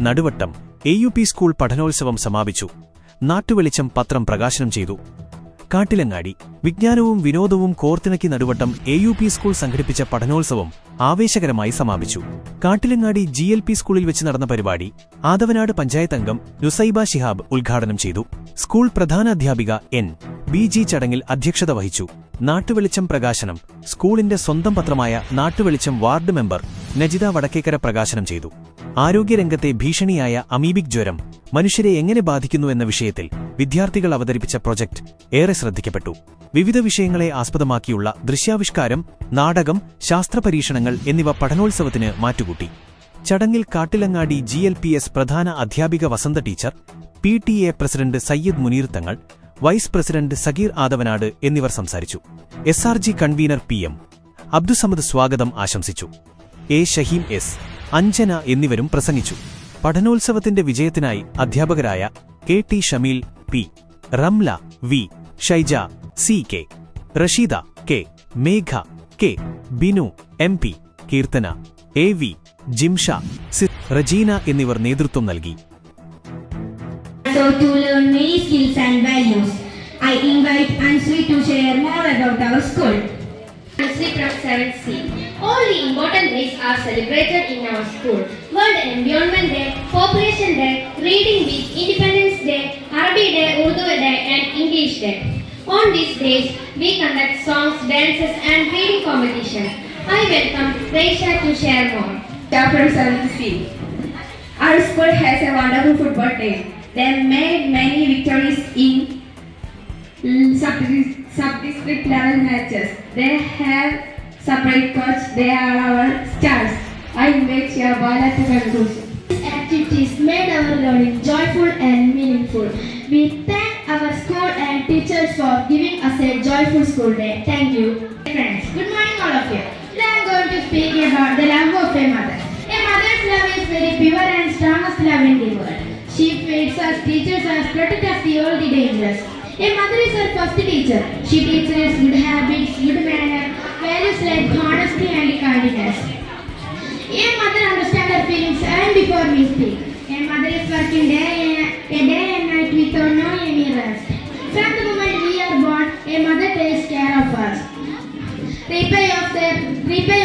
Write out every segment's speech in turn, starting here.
Naduvattom AUP school പഠനോത്സവം സമാപിച്ചു. നാട്ടുവെളിച്ചം പത്രം പ്രകാശനം ചെയ്തു. കാട്ടിലങ്ങാടി വിജ്ഞാനവും വിനോദവും കോർത്തിണക്കി നടുവട്ടം AUP സ്കൂൾ സംഘടിപ്പിച്ച പഠനോത്സവം ആവേശകരമായി സമാപിച്ചു. കാട്ടിലങ്ങാടി GLP സ്കൂളിൽ വെച്ച് നടന്ന പരിപാടി ആദവനാട് പഞ്ചായത്ത് അംഗം നുസൈബ ശിഹാബ് ഉദ്ഘാടനം ചെയ്തു. സ്കൂൾ പ്രധാനാധ്യാപിക NBG ചടങ്ങിൽ അധ്യക്ഷത വഹിച്ചു. നാട്ടുവെളിച്ചം പ്രകാശനം സ്കൂളിന്റെ സ്വന്തം പത്രമായ നാട്ടുവെളിച്ചം വാർഡ് മെമ്പർ നജിത വടക്കേക്കര പ്രകാശനം ചെയ്തു. ആരോഗ്യരംഗത്തെ ഭീഷണിയായ അമീബിക് ജ്വരം മനുഷ്യരെ എങ്ങനെ ബാധിക്കുന്നു എന്ന വിഷയത്തിൽ വിദ്യാർത്ഥികൾ അവതരിപ്പിച്ച പ്രൊജക്ട് ഏറെ ശ്രദ്ധിക്കപ്പെട്ടു. വിവിധ വിഷയങ്ങളെ ആസ്പദമാക്കിയുള്ള ദൃശ്യാവിഷ്കാരം, നാടകം, ശാസ്ത്രപരീക്ഷണങ്ങൾ എന്നിവ പഠനോത്സവത്തിന് മാറ്റുകൂട്ടി. ചടങ്ങിൽ കാട്ടിലങ്ങാടി GLPS പ്രധാന അധ്യാപിക Vasantha teacher, PTA president Sayyid Muneer Thangal, vice president Sageer Athavanad എന്നിവർ സംസാരിച്ചു. SRG കൺവീനർ PM അബ്ദുസമദ് സ്വാഗതം ആശംസിച്ചു. ഷഹീം S, അഞ്ജന എന്നിവരും പ്രസംഗിച്ചു. പഠനോത്സവത്തിന്റെ വിജയത്തിനായി അധ്യാപകരായ KT Shameel P, Ramla V, Shaija CK, Rasheeda K, മേഘ K, Binu MP, Keerthana AV, Jimsha Regina എന്നിവർ നേതൃത്വം നൽകി. So to learn many skills and values, I invite Ansri to share more about our school. Ansri from 7th C. All the important days are celebrated in our school. World Environment Day, Population Day, Reading Week, Independence Day, Arabic Day, Urdu Day and English Day. On these days, we conduct songs, dances and reading competition. I welcome Reisha to share more. From 7th C. Our school has a wonderful football team. They made many victories in sub-district level matches. They have separate coach. They are our stars. I invite Shabala to conclusion. These activities made our learning joyful and meaningful. We thank our school and teachers for giving us a joyful school day. Thank you. Friends, good morning all of you. Today I am going to speak about the love of a mother. A mother's love is very pure and strongest love in the world. She feeds us, teaches us, protects us from all the dangers. A mother is our first teacher. She teaches us good habits, good manner, values like honesty and kindness. A mother understands her feelings and before we speak. A mother is working day and night without no any rest. From the moment we are born, a mother takes care of us. Repay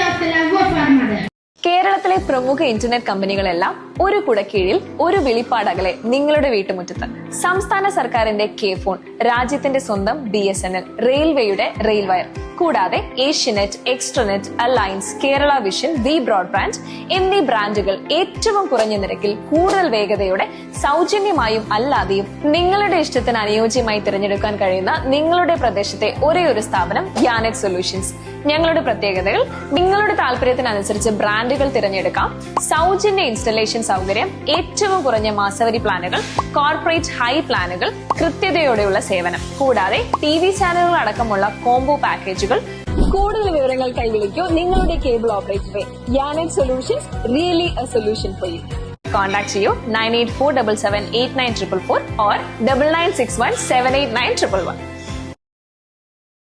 of the love of our mother. കേരളത്തിലെ പ്രമുഖ internet കമ്പനികളെല്ലാം ഒരു കുടക്കീഴിൽ ഒരു വെളിപ്പാടകലെ നിങ്ങളുടെ വീട്ടുമുറ്റത്ത്. സംസ്ഥാന സർക്കാരിന്റെ K-ഫോൺ, രാജ്യത്തിന്റെ സ്വന്തം BSNL, റെയിൽവേയുടെ റെയിൽ വയർ, കൂടാതെ Asianet, extranet, alliance, Kerala vision, Vi broadband എന്നീ ബ്രാൻഡുകൾ ഏറ്റവും കുറഞ്ഞ നിരക്കിൽ കൂടുതൽ വേഗതയോടെ സൗജന്യമായും അല്ലാതെയും നിങ്ങളുടെ ഇഷ്ടത്തിന് അനുയോജ്യമായി തിരഞ്ഞെടുക്കാൻ കഴിയുന്ന നിങ്ങളുടെ പ്രദേശത്തെ ഒരേയൊരു സ്ഥാപനം യാനെറ്റ് സൊല്യൂഷൻസ്. ഞങ്ങളുടെ പ്രത്യേകതകൾ: നിങ്ങളുടെ താല്പര്യത്തിനനുസരിച്ച് ബ്രാൻഡുകൾ തിരഞ്ഞെടുക്കാം, സൗജന്യ ഇൻസ്റ്റലേഷൻ സൗകര്യം, ഏറ്റവും കുറഞ്ഞ മാസവരി പ്ലാനുകൾ, കോർപ്പറേറ്റ് ഹൈ പ്ലാനുകൾ, കൃത്യതയോടെയുള്ള സേവനം, കൂടാതെ TV ചാനലുകൾ അടക്കമുള്ള കോംബോ പാക്കേജുകൾ. കൂടുതൽ വിവരങ്ങൾക്കായി വിളിക്കൂ നിങ്ങളുടെ കേബിൾ ഓപ്പറേറ്ററെ. Yanet solutions, really a solution for you. Contact ചെയ്യൂ 9847789444 or 9961789111.